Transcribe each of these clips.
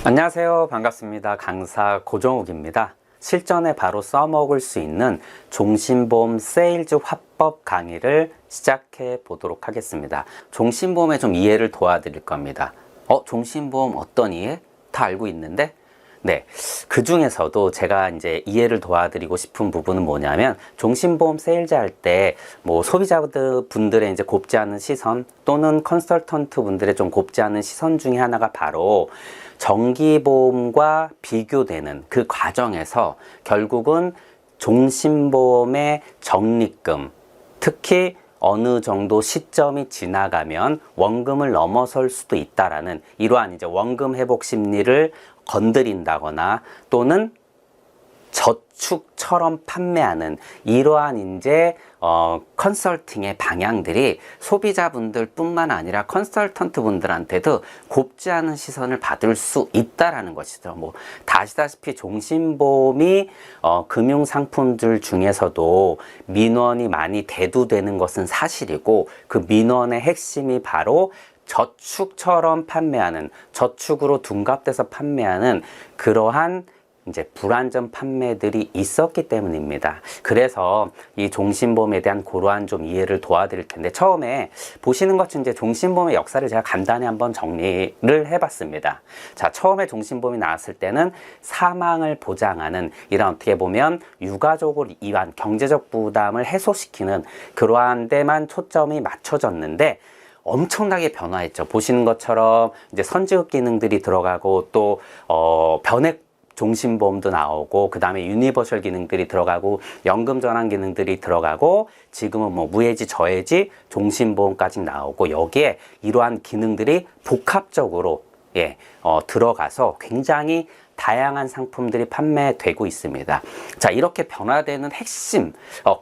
안녕하세요. 반갑습니다. 강사 고정욱입니다. 실전에 바로 써먹을 수 있는 종신보험 세일즈 화법 강의를 시작해 보도록 하겠습니다. 종신보험에 좀 이해를 도와드릴 겁니다. 종신보험 어떤 이해? 다 알고 있는데? 네. 그 중에서도 제가 이제 이해를 도와드리고 싶은 부분은 뭐냐면, 종신보험 세일즈 할 때, 소비자들 분들의 이제 곱지 않은 시선 또는 컨설턴트 분들의 좀 곱지 않은 시선 중에 하나가 바로 정기보험과 비교되는 그 과정에서 결국은 종신보험의 적립금, 특히 어느 정도 시점이 지나가면 원금을 넘어설 수도 있다라는 이러한 이제 원금 회복 심리를 건드린다거나 또는 저축처럼 판매하는 이러한 이제 컨설팅의 방향들이 소비자분들 뿐만 아니라 컨설턴트 분들한테도 곱지 않은 시선을 받을 수 있다라는 것이죠. 다 아시다시피 종신보험이 금융상품들 중에서도 민원이 많이 대두되는 것은 사실이고, 그 민원의 핵심이 바로 저축처럼 판매하는, 저축으로 둔갑돼서 판매하는 그러한 이제 불안전 판매들이 있었기 때문입니다. 그래서 이 종신보험에 대한 그러한 좀 이해를 도와드릴 텐데, 처음에 보시는 것처럼 이제 종신보험의 역사를 제가 간단히 한번 정리를 해봤습니다. 자, 처음에 종신보험이 나왔을 때는 사망을 보장하는 이런, 어떻게 보면 유가족을 위한 경제적 부담을 해소시키는 그러한 데만 초점이 맞춰졌는데, 엄청나게 변화했죠. 보시는 것처럼 이제 선지급 기능들이 들어가고, 또 변액 종신보험도 나오고, 그 다음에 유니버셜 기능들이 들어가고, 연금 전환 기능들이 들어가고, 지금은 무해지, 저해지, 종신보험까지 나오고, 여기에 이러한 기능들이 복합적으로 들어가서 굉장히 다양한 상품들이 판매되고 있습니다. 자, 이렇게 변화되는 핵심,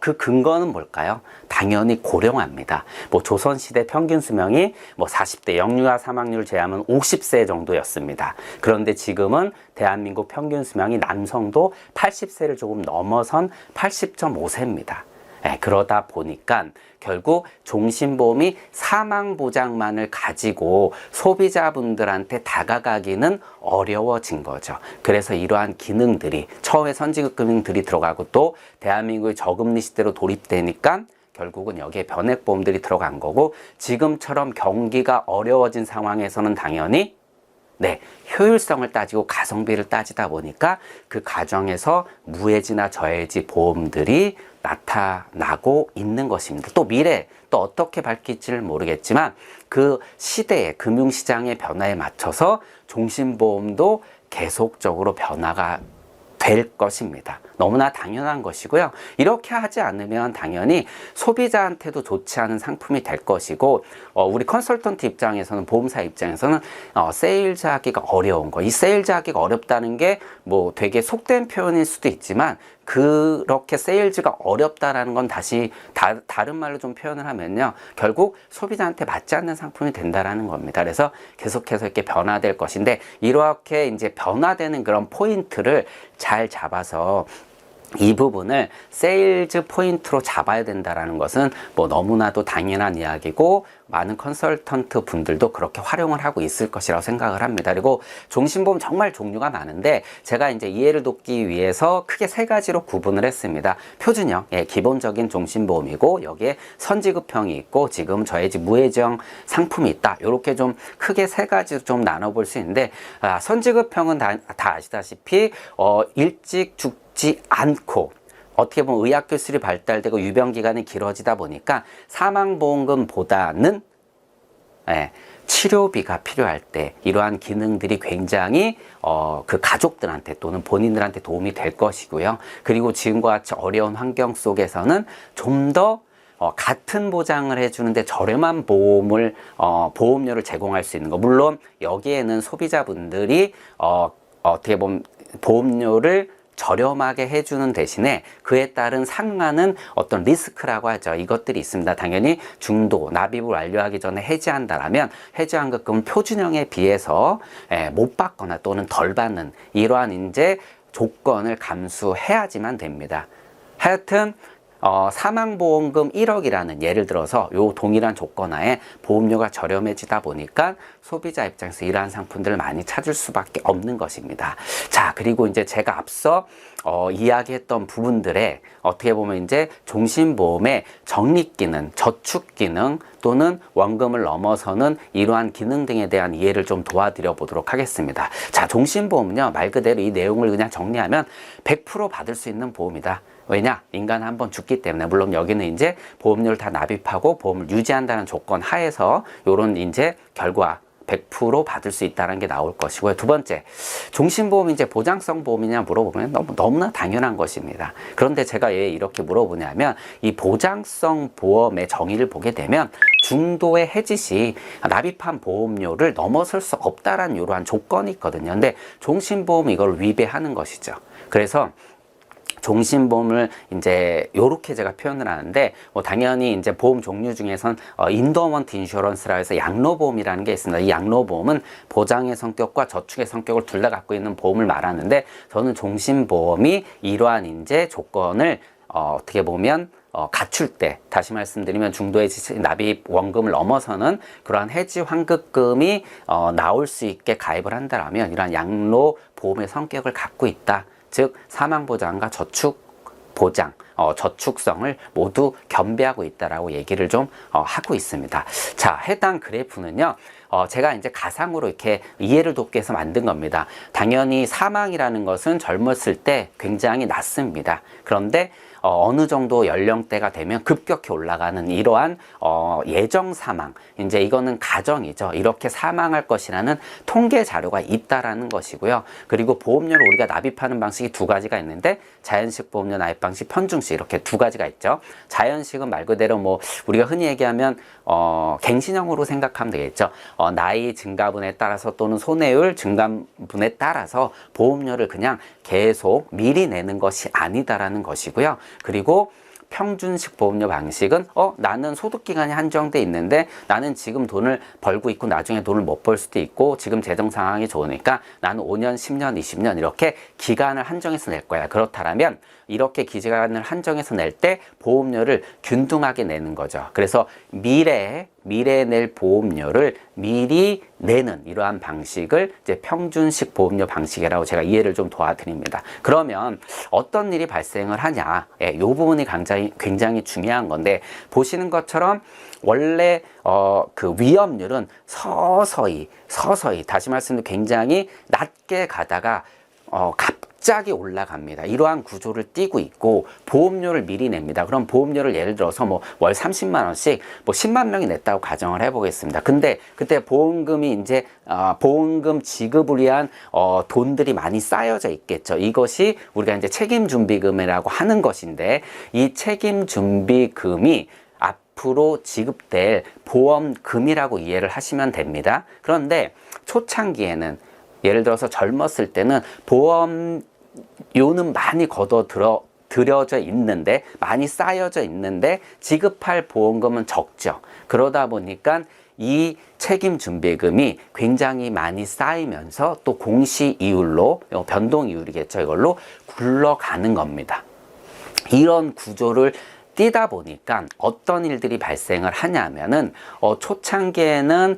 그 근거는 뭘까요? 당연히 고령화입니다. 조선시대 평균 수명이 40대, 영유아 사망률 제하면 50세 정도였습니다. 그런데 지금은 대한민국 평균 수명이 남성도 80세를 조금 넘어선 80.5세입니다. 그러다 보니까 결국 종신보험이 사망보장만을 가지고 소비자분들한테 다가가기는 어려워진 거죠. 그래서 이러한 기능들이, 처음에 선지급 기능들이 들어가고, 또 대한민국의 저금리 시대로 도입되니까 결국은 여기에 변액보험들이 들어간 거고, 지금처럼 경기가 어려워진 상황에서는 당연히 효율성을 따지고 가성비를 따지다 보니까 그 과정에서 무해지나 저해지 보험들이 나타나고 있는 것입니다. 또 미래, 또 어떻게 바뀔지를 모르겠지만 그 시대의 금융시장의 변화에 맞춰서 종신보험도 계속적으로 변화가 될 것입니다. 너무나 당연한 것이고요. 이렇게 하지 않으면 당연히 소비자한테도 좋지 않은 상품이 될 것이고, 우리 컨설턴트 입장에서는, 보험사 입장에서는 세일즈 하기가 어려운 거. 이 세일즈 하기가 어렵다는 게 되게 속된 표현일 수도 있지만, 그렇게 세일즈가 어렵다라는 건 다른 말로 좀 표현을 하면요, 결국 소비자한테 맞지 않는 상품이 된다라는 겁니다. 그래서 계속해서 이렇게 변화될 것인데, 이렇게 이제 변화되는 그런 포인트를 잘 잡아서 이 부분을 세일즈 포인트로 잡아야 된다라는 것은 너무나도 당연한 이야기고, 많은 컨설턴트 분들도 그렇게 활용을 하고 있을 것이라고 생각을 합니다. 그리고 종신보험 정말 종류가 많은데, 제가 이제 이해를 돕기 위해서 크게 세 가지로 구분을 했습니다. 표준형, 기본적인 종신보험이고, 여기에 선지급형이 있고, 지금 저해지, 무해지형 상품이 있다. 이렇게 좀 크게 세 가지로 좀 나눠볼 수 있는데, 선지급형은 다 아시다시피 일찍 죽지 않고, 어떻게 보면 의학기술이 발달되고 유병기간이 길어지다 보니까 사망보험금보다는 치료비가 필요할 때 이러한 기능들이 굉장히 그 가족들한테 또는 본인들한테 도움이 될 것이고요. 그리고 지금과 같이 어려운 환경 속에서는 좀 더 같은 보장을 해주는데 저렴한 보험료를 제공할 수 있는 거. 물론 여기에는 소비자분들이 어떻게 보면 보험료를 저렴하게 해주는 대신에 그에 따른 상하는 어떤 리스크라고 하죠. 이것들이 있습니다. 당연히 중도, 납입을 완료하기 전에 해지한다라면 해지환급금은 표준형에 비해서 못 받거나 또는 덜 받는 이러한 이제 조건을 감수해야지만 됩니다. 하여튼 사망보험금 1억이라는 예를 들어서 요 동일한 조건 하에 보험료가 저렴해지다 보니까 소비자 입장에서 이러한 상품들을 많이 찾을 수밖에 없는 것입니다. 자, 그리고 이제 제가 앞서 이야기했던 부분들에 어떻게 보면 이제 종신보험의 적립기능, 저축기능 또는 원금을 넘어서는 이러한 기능 등에 대한 이해를 좀 도와드려 보도록 하겠습니다. 자, 종신보험은요, 말 그대로 이 내용을 그냥 정리하면 100% 받을 수 있는 보험이다. 왜냐? 인간 한번 죽기 때문에. 물론 여기는 이제 보험료를 다 납입하고 보험을 유지한다는 조건 하에서 요런 이제 결과 100% 받을 수 있다는 게 나올 것이고요. 두 번째, 종신보험이 이제 보장성 보험이냐 물어보면 너무나 당연한 것입니다. 그런데 제가 왜 이렇게 물어보냐면 이 보장성 보험의 정의를 보게 되면 중도의 해지 시 납입한 보험료를 넘어설 수 없다라는 이러한 조건이 있거든요. 근데 종신보험은 이걸 위배하는 것이죠. 그래서 종신보험을 이제 요렇게 제가 표현을 하는데 뭐 당연히 이제 보험 종류 중에선 인더먼트 인슈런스라 해서 양로보험이라는 게 있습니다. 이 양로보험은 보장의 성격과 저축의 성격을 둘 다 갖고 있는 보험을 말하는데 저는 종신보험이 이러한 이제 조건을 어떻게 보면 갖출 때, 다시 말씀드리면 중도의 납입 원금을 넘어서는 그러한 해지 환급금이 나올 수 있게 가입을 한다면 이러한 양로 보험의 성격을 갖고 있다. 즉 사망보장과 저축보장, 저축성을 모두 겸비하고 있다라고 얘기를 좀 하고 있습니다. 자, 해당 그래프는요. 제가 이제 가상으로 이렇게 이해를 돕기 위해서 만든 겁니다. 당연히 사망이라는 것은 젊었을 때 굉장히 낮습니다. 그런데 어느 정도 연령대가 되면 급격히 올라가는 이러한 예정 사망, 이제 이거는 가정이죠. 이렇게 사망할 것이라는 통계 자료가 있다라는 것이고요. 그리고 보험료를 우리가 납입하는 방식이 두 가지가 있는데 자연식 보험료 납입 방식, 편중식 이렇게 두 가지가 있죠. 자연식은 말 그대로 뭐 우리가 흔히 얘기하면 갱신형으로 생각하면 되겠죠. 나이 증가분에 따라서 또는 손해율 증가분에 따라서 보험료를 그냥 계속 미리 내는 것이 아니다라는 것이고요. 그리고 평준식 보험료 방식은 나는 소득기간이 한정돼 있는데 나는 지금 돈을 벌고 있고 나중에 돈을 못 벌 수도 있고 지금 재정 상황이 좋으니까 나는 5년, 10년, 20년 이렇게 기간을 한정해서 낼 거야. 그렇다면 이렇게 기간을 한정해서 낼 때 보험료를 균등하게 내는 거죠. 그래서 미래에 낼 보험료를 미리 내는 이러한 방식을 이제 평준식 보험료 방식이라고 제가 이해를 좀 도와드립니다. 그러면 어떤 일이 발생을 하냐? 이 부분이 굉장히 중요한 건데 보시는 것처럼 원래 그 위험률은 서서히 다시 말씀드리면 굉장히 낮게 가다가 갑자기 올라갑니다. 이러한 구조를 띠고 있고 보험료를 미리 냅니다. 그럼 보험료를 예를 들어서 뭐 월 30만 원씩 뭐 10만 명이 냈다고 가정을 해보겠습니다. 근데 그때 보험금이 이제 보험금 지급을 위한 돈들이 많이 쌓여져 있겠죠. 이것이 우리가 이제 책임준비금이라고 하는 것인데 이 책임준비금이 앞으로 지급될 보험금이라고 이해를 하시면 됩니다. 그런데 초창기에는 예를 들어서 젊었을 때는 보험료는 많이 들여져 있는데 많이 쌓여져 있는데 지급할 보험금은 적죠. 그러다 보니까 이 책임준비금이 굉장히 많이 쌓이면서 또 공시이율로 변동이율이겠죠. 이걸로 굴러가는 겁니다. 이런 구조를 뛰다 보니까 어떤 일들이 발생을 하냐면은 초창기에는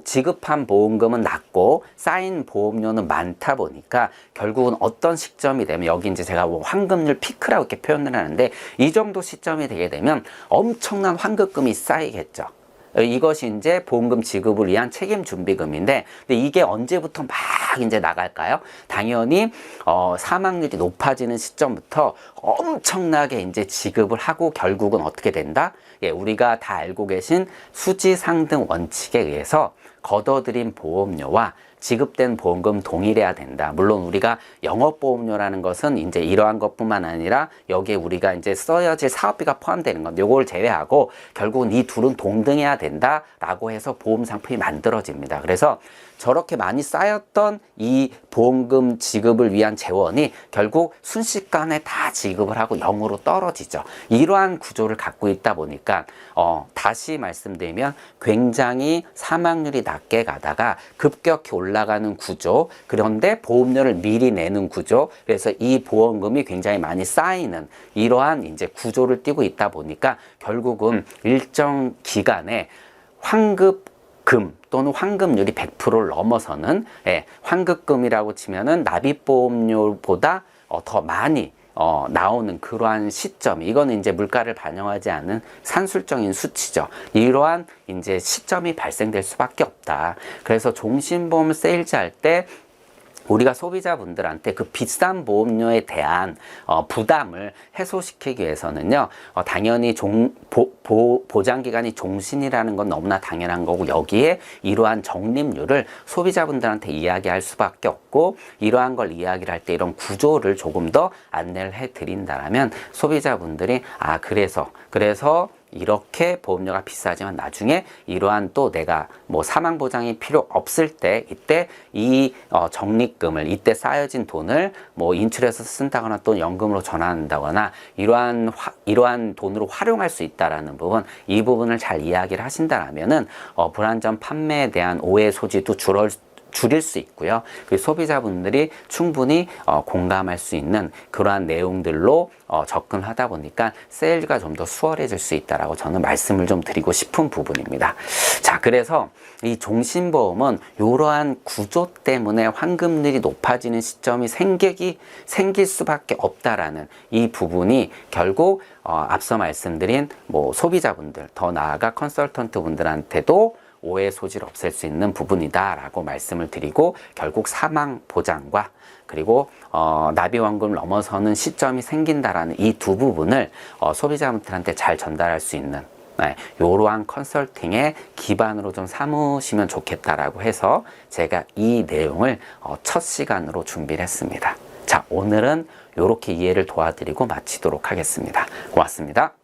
지급한 보험금은 낮고 쌓인 보험료는 많다 보니까 결국은 어떤 시점이 되면 여기 이제 제가 뭐 환급률 피크라고 이렇게 표현을 하는데 이 정도 시점이 되게 되면 엄청난 환급금이 쌓이겠죠. 이것이 이제 보험금 지급을 위한 책임준비금인데 근데 이게 언제부터 막 이제 나갈까요? 당연히 사망률이 높아지는 시점부터 엄청나게 이제 지급을 하고 결국은 어떻게 된다? 예, 우리가 다 알고 계신 수지상등 원칙에 의해서 걷어들인 보험료와 지급된 보험금 동일해야 된다. 물론 우리가 영업보험료라는 것은 이제 이러한 것뿐만 아니라 여기에 우리가 이제 써야질 사업비가 포함되는 건데 요걸 제외하고 결국은 이 둘은 동등해야 된다라고 해서 보험 상품이 만들어집니다. 그래서 저렇게 많이 쌓였던 이 보험금 지급을 위한 재원이 결국 순식간에 다 지급을 하고 0으로 떨어지죠. 이러한 구조를 갖고 있다 보니까 다시 말씀드리면 굉장히 사망률이 낮게 가다가 급격히 올라가는 구조, 그런데 보험료를 미리 내는 구조, 그래서 이 보험금이 굉장히 많이 쌓이는 이러한 이제 구조를 띠고 있다 보니까 결국은 일정 기간에 환급금 또는 환급률이 100%를 넘어서는, 환급금이라고 치면은 납입보험료보다 더 많이 나오는 그러한 시점, 이거는 이제 물가를 반영하지 않은 산술적인 수치죠. 이러한 이제 시점이 발생될 수밖에 없다. 그래서 종신보험 세일즈 할 때 우리가 소비자분들한테 그 비싼 보험료에 대한 부담을 해소시키기 위해서는요, 당연히 보장기간이 종신이라는 건 너무나 당연한 거고, 여기에 이러한 적립률을 소비자분들한테 이야기할 수밖에 없고, 이러한 걸 이야기를 할 때 이런 구조를 조금 더 안내를 해드린다라면 소비자분들이 그래서 이렇게 보험료가 비싸지만 나중에 이러한 또 내가 뭐 사망보장이 필요 없을 때 이때 이 적립금을, 이때 쌓여진 돈을 뭐 인출해서 쓴다거나 또 연금으로 전환한다거나 이러한 돈으로 활용할 수 있다라는 부분, 이 부분을 잘 이야기를 하신다라면은 불안전 판매에 대한 오해 소지도 줄일 수 있고요. 그 소비자분들이 충분히 공감할 수 있는 그러한 내용들로 접근하다 보니까 세일즈가 좀 더 수월해질 수 있다라고 저는 말씀을 좀 드리고 싶은 부분입니다. 자, 그래서 이 종신보험은 이러한 구조 때문에 환급률이 높아지는 시점이 생길 수밖에 없다라는 이 부분이 결국 앞서 말씀드린 뭐 소비자분들, 더 나아가 컨설턴트 분들한테도 오해 소지를 없앨 수 있는 부분이다라고 말씀을 드리고, 결국 사망 보장과 그리고 납입원금을 넘어서는 시점이 생긴다라는 이 두 부분을 소비자분들한테 잘 전달할 수 있는 이러한 컨설팅의 기반으로 좀 삼으시면 좋겠다라고 해서 제가 이 내용을 첫 시간으로 준비를 했습니다. 자, 오늘은 이렇게 이해를 도와드리고 마치도록 하겠습니다. 고맙습니다.